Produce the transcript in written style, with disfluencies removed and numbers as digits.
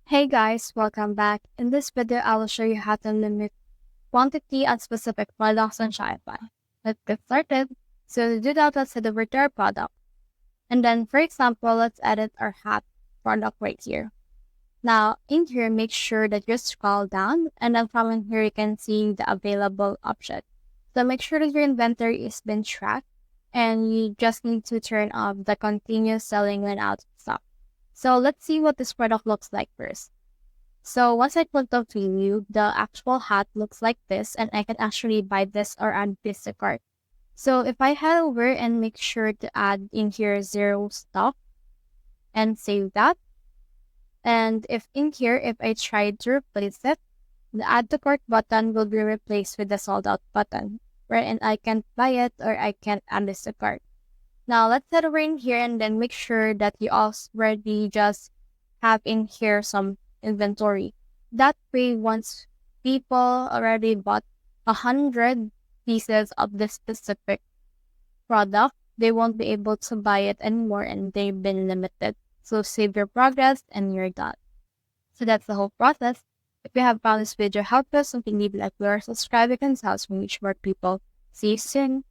Hey guys, welcome back. In this video, I will show you how to limit quantity on specific products on Shopify. Let's get started. So to do that, let's head over to our product. And then, for example, let's edit our hat product right here. Now, in here, make sure that you scroll down, and then from in here, you can see the available option. So make sure that your inventory is been tracked, and you just need to turn off the continuous selling when out of stock. So let's see what this product looks like first. So once I clicked on preview, the actual hat looks like this, and I can actually buy this or add this to cart. So if I head over and make sure to add in here 0 stock and save that, and if in here, if I try to replace it, the add to cart button will be replaced with the sold out button, wherein I can't buy it or I can't add this to cart. Now let's head over in here and then make sure that you already just have in here some inventory. That way, once people already bought 100 pieces of this specific product, they won't be able to buy it anymore and they've been limited. So save your progress and you're done. So that's the whole process. If you have found this video helpful, so leave a like or subscribe, it can help me reach more people. See you soon.